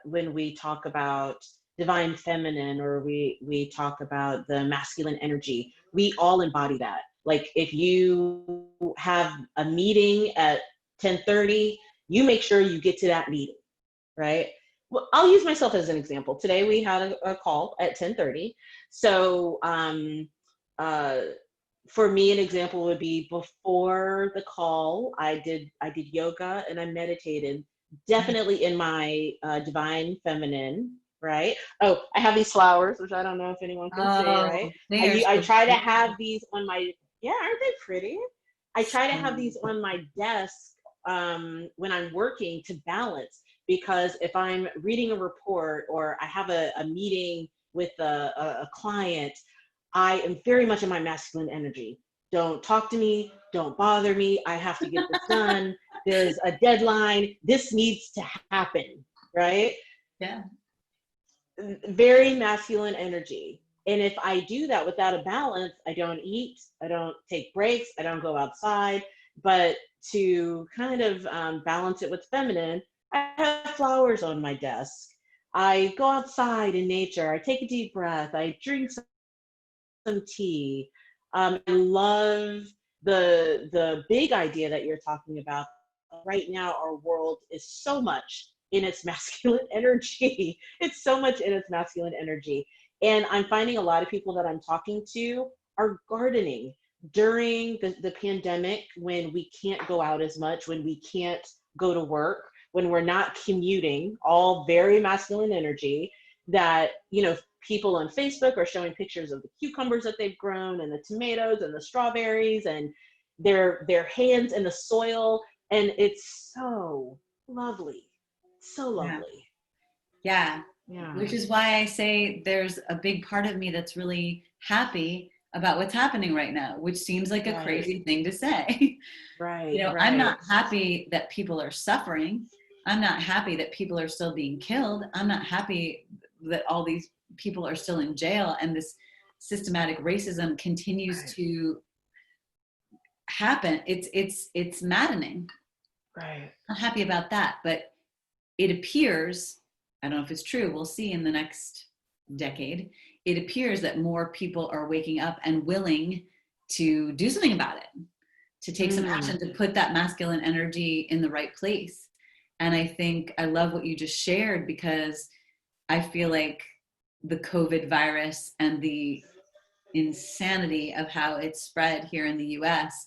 when we talk about divine feminine, or we talk about the masculine energy, we all embody that. Like if you have a meeting at 10:30, you make sure you get to that meeting, right? Well, I'll use myself as an example. Today we had a call at 10:30. So for me, an example would be before the call, I did yoga and I meditated, definitely in my divine feminine, right? Oh, I have these flowers, which I don't know if anyone can see, right? I try to have these on my, aren't they pretty? I try to have these on my desk when I'm working, to balance, because if I'm reading a report or I have a meeting with a client, I am very much in my masculine energy. Don't talk to me. Don't bother me. I have to get this done. There's a deadline. This needs to happen, right? Yeah. Very masculine energy. And if I do that without a balance, I don't eat, I don't take breaks, I don't go outside. But to kind of balance it with feminine, I have flowers on my desk. I go outside in nature. I take a deep breath. I drink some tea. I love the big idea that you're talking about. Right now, our world is so much in its masculine energy. It's so much in its masculine energy. And I'm finding a lot of people that I'm talking to are gardening during the pandemic, when we can't go out as much, when we can't go to work, when we're not commuting, all very masculine energy. That, you know, people on Facebook are showing pictures of the cucumbers that they've grown, and the tomatoes and the strawberries, and their hands in the soil, and it's so lovely, so Yeah. lovely. Yeah. Yeah. Which is why I say there's a big part of me that's really happy about what's happening right now, which seems like a Right. crazy thing to say. Right. You know, Right. I'm not happy that people are suffering. I'm not happy that people are still being killed. I'm not happy that all these people are still in jail and this systematic racism continues Right. to happen. It's maddening. Right. I'm not happy about that, but it appears, I don't know if it's true, we'll see in the next decade, it appears that more people are waking up and willing to do something about it, to take some action, to put that masculine energy in the right place. And I think I love what you just shared, because I feel like the COVID virus and the insanity of how it's spread here in the US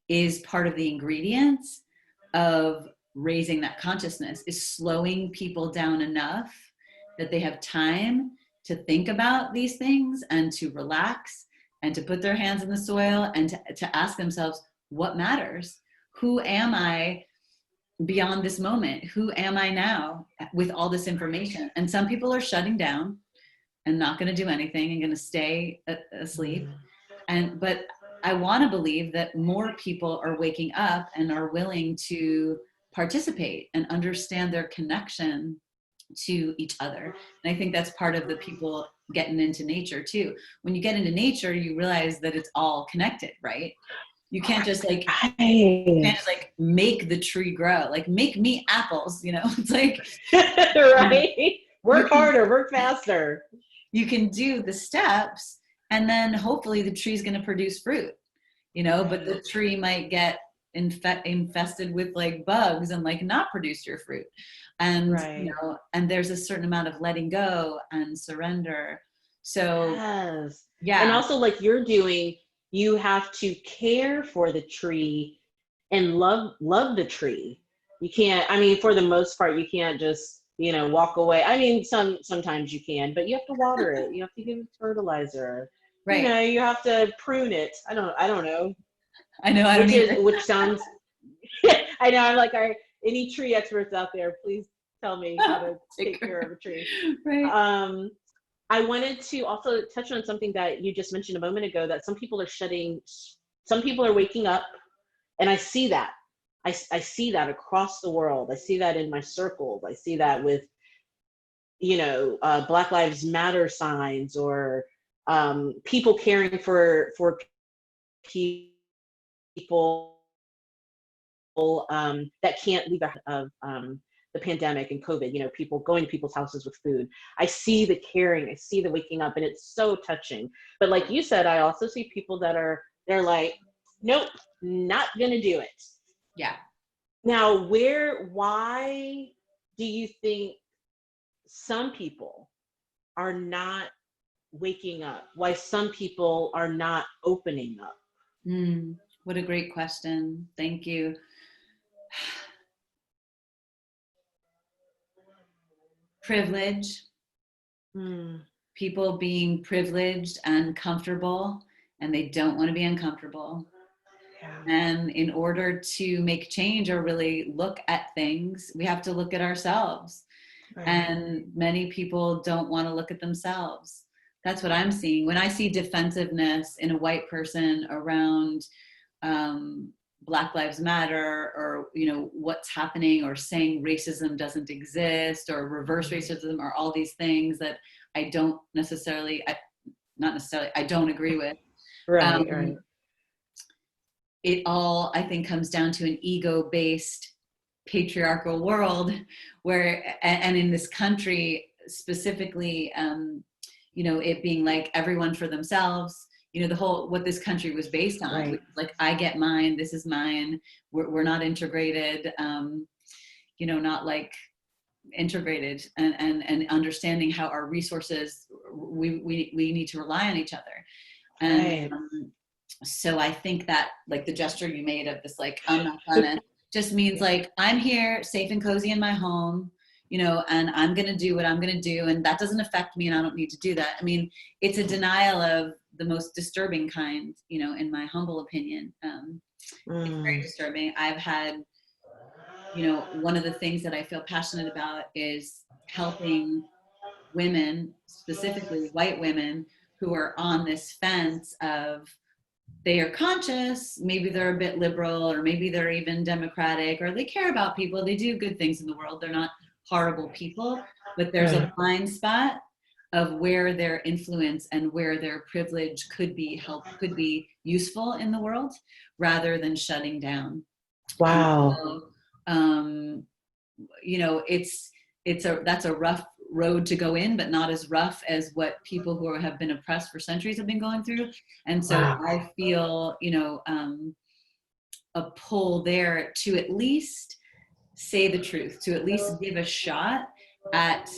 is part of the ingredients of raising that consciousness, is slowing people down enough that they have time to think about these things and to relax and to put their hands in the soil and to ask themselves, what matters? Who am I beyond this moment? Who am I now with all this information? And some people are shutting down and not going to do anything and going to stay asleep. But I want to believe that more people are waking up and are willing to participate and understand their connection to each other. And I think that's part of the people getting into nature too. When you get into nature, you realize that it's all connected, right? You can't just like, make the tree grow, like make me apples, you know. It's like right. Work harder, work faster. You can do the steps, and then hopefully the tree's going to produce fruit, you know. But the tree might get infested with like bugs and like not produce your fruit. And you know, and there's a certain amount of letting go and surrender. So yes. yeah. And also, like you're doing, you have to care for the tree and love the tree. You can't, I mean, for the most part, you can't just, you know, walk away. I mean, sometimes you can, but you have to water it. You have to give it fertilizer. Right. You know, you have to prune it. I don't know. I know. I don't either. Which sounds, I know. I'm like, any tree experts out there, please tell me how to take care of a tree. Right. I wanted to also touch on something that you just mentioned a moment ago, that some people are waking up, and I see that. I see that across the world. I see that in my circles. I see that with, you know, Black Lives Matter signs, or people caring for people that can't leave of the pandemic and COVID, you know, people going to people's houses with food. I see the caring, I see the waking up, and it's so touching. But like you said, I also see people they're like, nope, not gonna do it. Yeah. Now, why do you think some people are not waking up? Why some people are not opening up? What a great question. Thank you. Privilege. People being privileged and comfortable, and they don't want to be uncomfortable. Yeah. And in order to make change or really look at things, we have to look at ourselves. Right. And many people don't want to look at themselves. That's what I'm seeing. When I see defensiveness in a white person around Black Lives Matter, or, you know, what's happening, or saying racism doesn't exist, or reverse racism, or all these things that I don't necessarily, I don't agree with. Right, right. It all, I think, comes down to an ego-based patriarchal world where, and in this country specifically, you know, it being like everyone for themselves, the whole, what this country was based on. Right. Like, I get mine, this is mine. We're not integrated, not like integrated and understanding how our resources, we need to rely on each other. And Right. so I think that, like, the gesture you made of this, like, I'm not gonna, just means like, I'm here safe and cozy in my home, and I'm going to do what I'm going to do. And that doesn't affect me, and I don't need to do that. I mean, it's a denial of the most disturbing kind, in my humble opinion. It's very disturbing. I've had, one of the things that I feel passionate about is helping women, specifically white women, who are on this fence of, they are conscious, maybe they're a bit liberal, or maybe they're even democratic, or they care about people, they do good things in the world, they're not horrible people, but there's a blind spot of where their influence and where their privilege could be useful in the world, rather than shutting down. Wow. And so, that's a rough road to go in, but not as rough as what people who have been oppressed for centuries have been going through. And so I feel, a pull there to at least say the truth, to at least give a shot at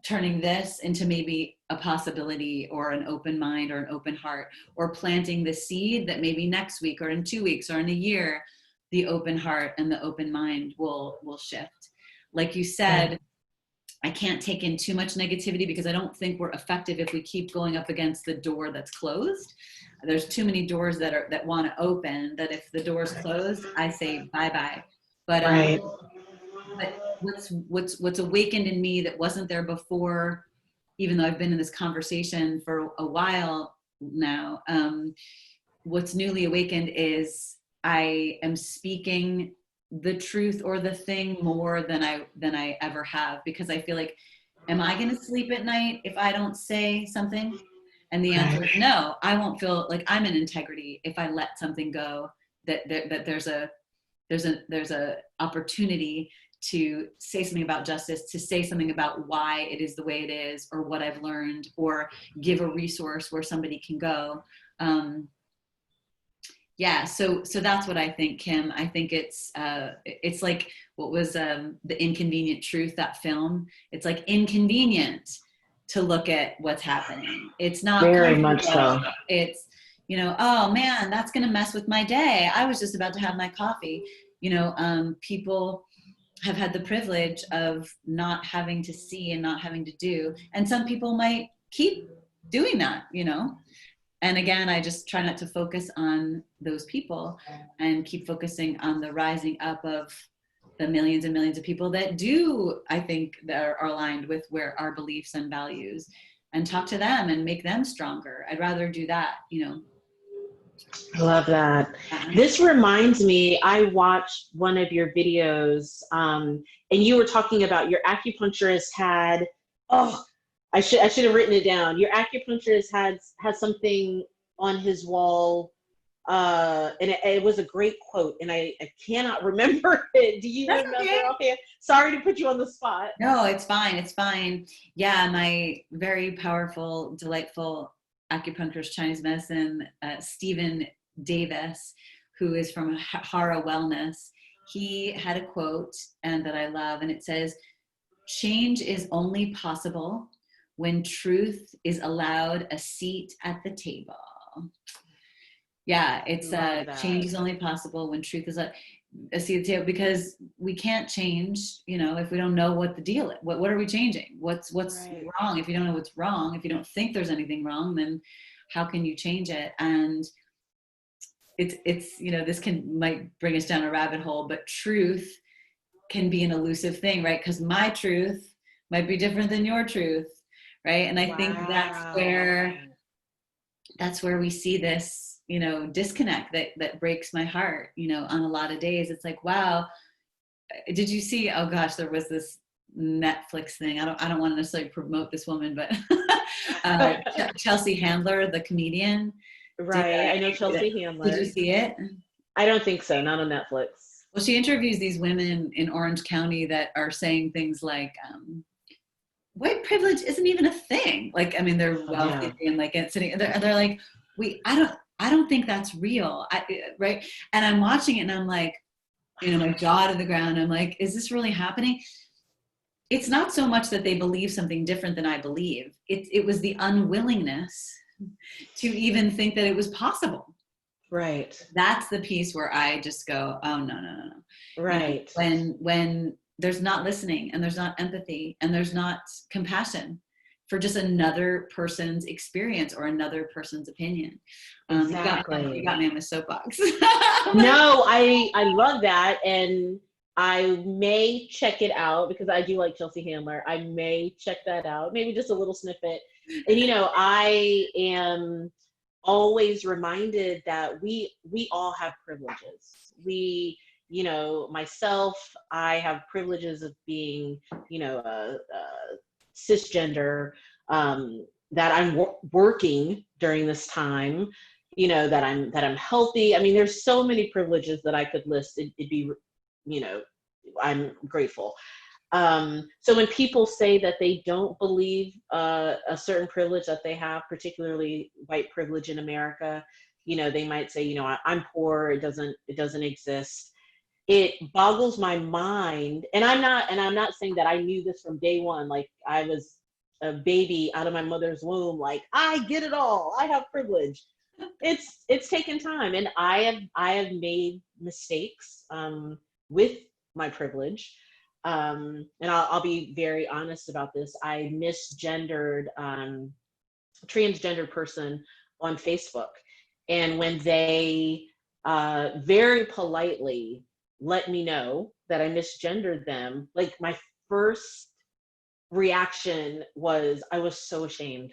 turning this into maybe a possibility, or an open mind, or an open heart, or planting the seed that maybe next week, or in 2 weeks, or in a year, the open heart and the open mind will shift. Like you said, I can't take in too much negativity, because I don't think we're effective if we keep going up against the door that's closed. There's too many doors that want to open, that if the door's closed, I say bye-bye. But but what's awakened in me that wasn't there before, even though I've been in this conversation for a while now, what's newly awakened is I am speaking the truth or the thing more than I ever have, because I feel like, am I going to sleep at night if I don't say something? And the answer is no. I won't feel like I'm in integrity if I let something go, that there's a opportunity to say something about justice, to say something about why it is the way it is, or what I've learned, or give a resource where somebody can go. So that's what I think, Kim. I think it's like, what was The Inconvenient Truth, that film? It's like inconvenient to look at what's happening. It's not very much so. It's, oh man, that's going to mess with my day. I was just about to have my coffee. People have had the privilege of not having to see and not having to do. And some people might keep doing that, And again, I just try not to focus on those people, and keep focusing on the rising up of the millions and millions of people that do, I think, that are aligned with where our beliefs and values, and talk to them and make them stronger. I'd rather do that, I love that. This reminds me, I watched one of your videos, and you were talking about your acupuncturist had, I should have written it down. Your acupuncturist has something on his wall, and it was a great quote, and I cannot remember it. Do you remember? Okay. Sorry to put you on the spot. No, it's fine. It's fine. Yeah, my very powerful, delightful acupuncturist, Chinese medicine, Stephen Davis, who is from Hara Wellness, he had a quote, and that I love, and it says, "Change is only possible when truth is allowed a seat at the table." Yeah, it's change is only possible when truth is a seat at the table, because we can't change, if we don't know what the deal is. What are we changing? What's wrong? If you don't know what's wrong, if you don't think there's anything wrong, then how can you change it? And it's this might bring us down a rabbit hole, but truth can be an elusive thing, right? Because my truth might be different than your truth, right? And I think that's where we see this, disconnect that breaks my heart, on a lot of days. It's like, wow, did you see, oh gosh, there was this Netflix thing. I don't want to necessarily promote this woman, but Chelsea Handler, the comedian. Right. I know Chelsea Handler. Did you see it? I don't think so. Not on Netflix. Well, she interviews these women in Orange County that are saying things like, white privilege isn't even a thing. Like, I mean, they're wealthy and like sitting, they're like, I don't think that's real. Right. And I'm watching it and I'm like, my jaw to the ground. I'm like, is this really happening? It's not so much that they believe something different than I believe. It was the unwillingness to even think that it was possible. Right. That's the piece where I just go, oh, no, no, no, no. Right. When there's not listening and there's not empathy and there's not compassion for just another person's experience or another person's opinion. Exactly. You got me on the soapbox. No, I love that. And I may check it out because I do like Chelsea Handler. I may check that out, maybe just a little snippet. And, I am always reminded that we all have privileges. Myself, I have privileges of being, cisgender, that I'm working during this time, that I'm healthy. I mean, there's so many privileges that I could list. It'd be, I'm grateful. So when people say that they don't believe a certain privilege that they have, particularly white privilege in America, they might say, I'm poor. It doesn't exist. It boggles my mind. And I'm not saying that I knew this from day one. Like I was a baby out of my mother's womb. Like I get it all. I have privilege. It's taken time, and I have made mistakes with my privilege. And I'll be very honest about this. I misgendered a transgender person on Facebook. And when they very politely let me know that I misgendered them, like my first reaction was, I was so ashamed.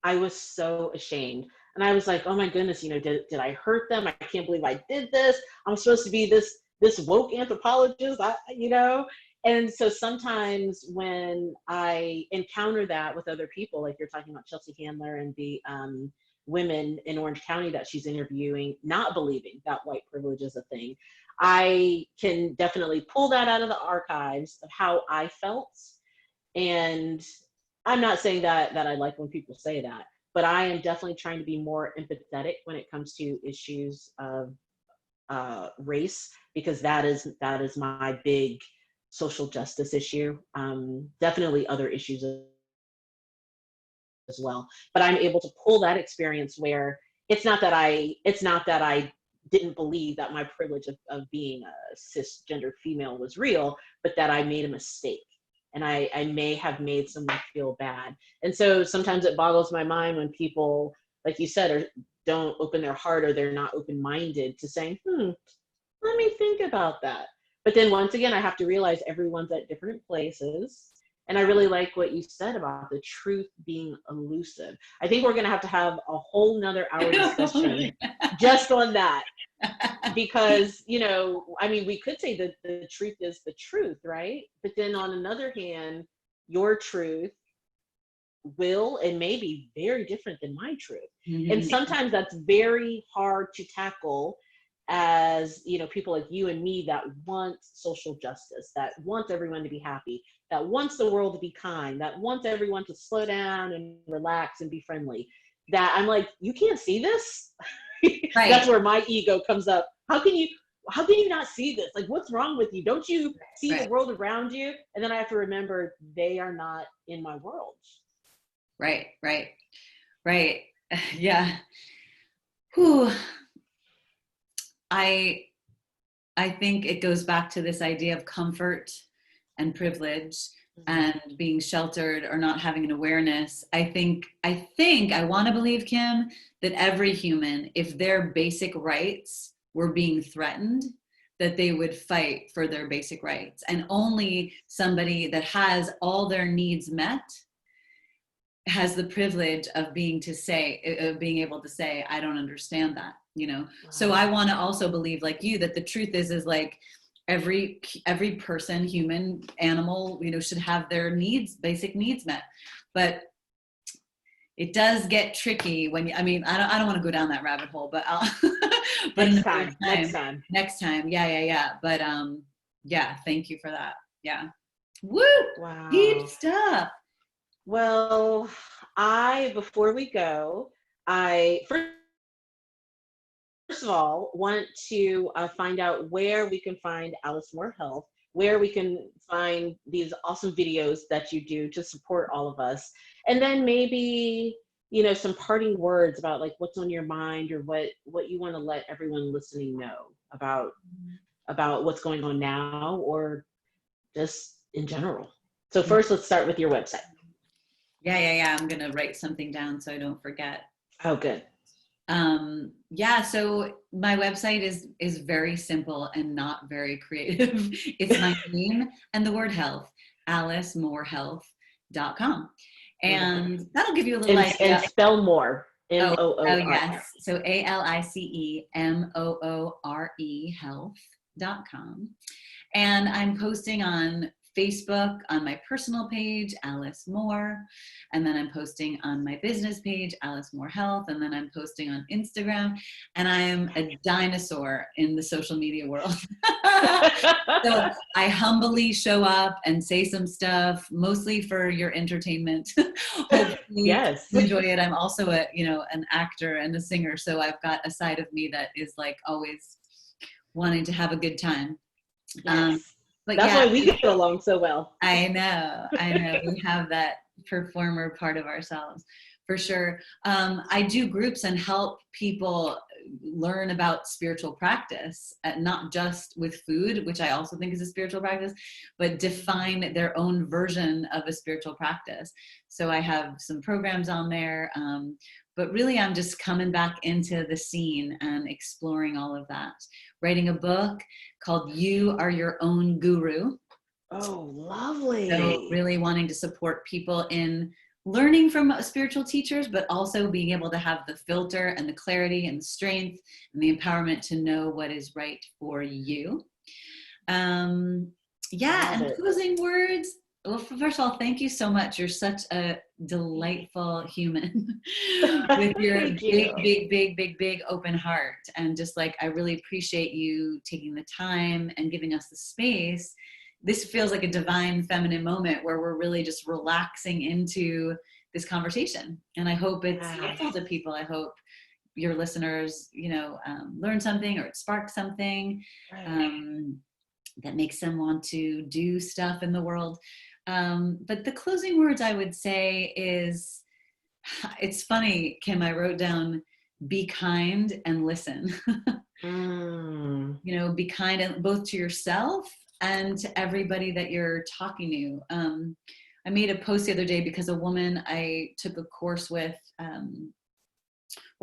I was so ashamed. And I was like, oh my goodness, did I hurt them? I can't believe I did this. I'm supposed to be this woke anthropologist, And so sometimes when I encounter that with other people, like you're talking about Chelsea Handler and the women in Orange County that she's interviewing, not believing that white privilege is a thing, I can definitely pull that out of the archives of how I felt. And I'm not saying that I like when people say that, but I am definitely trying to be more empathetic when it comes to issues of race, because that is my big social justice issue. Definitely other issues as well, but I'm able to pull that experience where it's not that I didn't believe that my privilege of being a cisgender female was real, but that I made a mistake. And I may have made someone feel bad. And so sometimes it boggles my mind when people, like you said, don't open their heart, or they're not open-minded to saying, let me think about that. But then once again, I have to realize everyone's at different places. And I really like what you said about the truth being elusive. I think we're going to have a whole nother hour discussion just on that. Because, we could say that the truth is the truth, right? But then on another hand, your truth will and may be very different than my truth. Mm-hmm. And sometimes that's very hard to tackle as, people like you and me that want social justice, that want everyone to be happy, that wants the world to be kind, that wants everyone to slow down and relax and be friendly. That I'm like, you can't see this? Right. That's where my ego comes up. How can you not see this? Like, what's wrong with you? Don't you see the world around you? And then I have to remember they are not in my world. Right. Yeah. Whew. I think it goes back to this idea of comfort and privilege, mm-hmm. and being sheltered or not having an awareness. I think I want to believe, Kim, that every human, if their basic rights were being threatened, that they would fight for their basic rights. And only somebody that has all their needs met has the privilege of being able to say, I don't understand that, Wow. So I want to also believe, like you, that the truth is like every person, human, animal, should have their basic needs met. But it does get tricky when I don't want to go down that rabbit hole, but but next time. Yeah. But yeah, thank you for that. Yeah. Woo! Wow. Deep stuff. Well, before we go, first first of all, want to find out where we can find Alice Moore Health, where we can find these awesome videos that you do to support all of us. And then maybe, some parting words about like what's on your mind, or what you want to let everyone listening know about what's going on now, or just in general. So first, let's start with your website. Yeah. I'm going to write something down so I don't forget. Oh, good. So my website is very simple and not very creative. It's my name and the word health, alicemorehealth.com. And that'll give you a little idea. And spell more. Oh, yes. So ALICEMOORE health.com. And I'm posting on Facebook on my personal page, Alice Moore. And then I'm posting on my business page, Alice Moore Health. And then I'm posting on Instagram. And I am a dinosaur in the social media world. So I humbly show up and say some stuff, mostly for your entertainment. Hopefully yes. you enjoy it. I'm also an actor and a singer. So I've got a side of me that is like always wanting to have a good time. Yes. But that's why we get along so well. I know. We have that performer part of ourselves, for sure. I do groups and help people learn about spiritual practice, not just with food, which I also think is a spiritual practice, but define their own version of a spiritual practice. So I have some programs on there, but really I'm just coming back into the scene and exploring all of that. Writing a book called You Are Your Own Guru. Oh, lovely. So really wanting to support people in learning from spiritual teachers, but also being able to have the filter and the clarity and the strength and the empowerment to know what is right for you. And closing words. Well, first of all, thank you so much. You're such a delightful human with your big open heart. And just like, I really appreciate you taking the time and giving us the space. This feels like a divine feminine moment where we're really just relaxing into this conversation. And I hope it's helpful to people. I hope your listeners, learn something, or it sparks something that makes them want to do stuff in the world. But the closing words I would say is, it's funny, Kim, I wrote down, be kind and listen. Be kind both to yourself and to everybody that you're talking to. I made a post the other day because a woman I took a course with,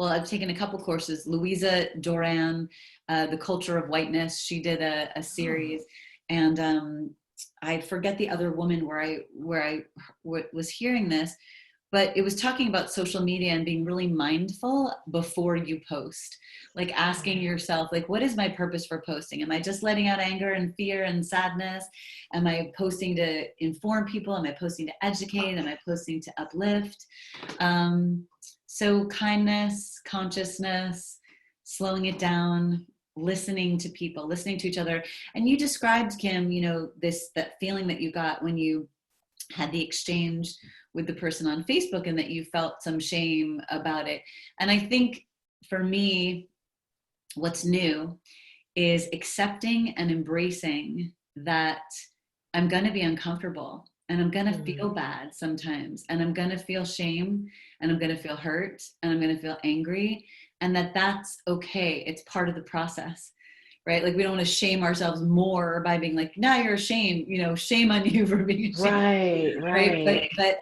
I've taken a couple courses, Louisa Doran, The Culture of Whiteness. She did a series, and I forget the other woman where I was hearing this, but it was talking about social media and being really mindful before you post, like asking yourself, like, what is my purpose for posting? Am I just letting out anger and fear and sadness? Am I posting to inform people? Am I posting to educate? Am I posting to uplift? So kindness, consciousness, slowing it down, listening to people, listening to each other. And you described, Kim, that feeling that you got when you had the exchange with the person on Facebook, and that you felt some shame about it. And I think for me, what's new is accepting and embracing that I'm going to be uncomfortable, and I'm going to feel bad sometimes, and I'm going to feel shame, and I'm going to feel hurt, and I'm going to feel angry, and that's okay. It's part of the process, right? Like, we don't want to shame ourselves more by being like, now you're ashamed, shame on you for being ashamed. Right. But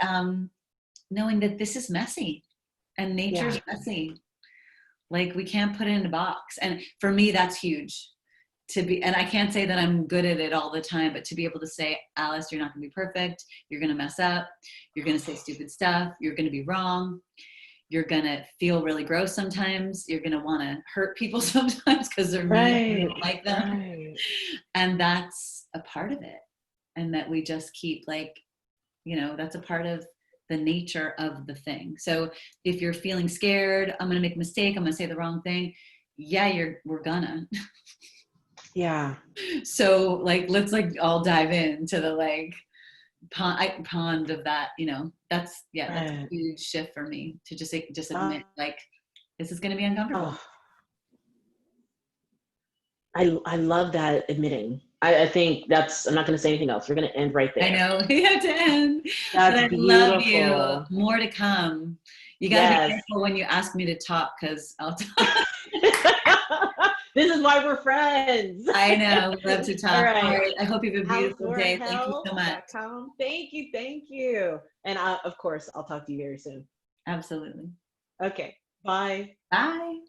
knowing that this is messy and nature's messy. Like, we can't put it in a box. And for me, that's huge and I can't say that I'm good at it all the time, but to be able to say, Alice, you're not going to be perfect. You're going to mess up. You're going to say stupid stuff. You're going to be wrong. You're going to feel really gross sometimes. You're going to want to hurt people sometimes because they're mean, you don't like them. Right. And that's a part of it. And that we just keep that's a part of the nature of the thing. So if you're feeling scared, I'm going to make a mistake, I'm going to say the wrong thing. Yeah, we're gonna. Yeah. So let's all dive into the pond of that, that's a huge shift for me to just admit, this is going to be uncomfortable. I love that admitting. I think I'm not going to say anything else. We're going to end right I there. know we have to end, but That's I love you. beautiful. More to come. You got to be Yes. careful when you ask me to talk, because I'll talk. This is why we're friends. I know. We love to talk. All All right. right. I hope you have a beautiful day. Thank you so much. Outdoorhealth.com. Thank you. Thank you. And of course, I'll talk to you very soon. Absolutely. Okay. Bye. Bye.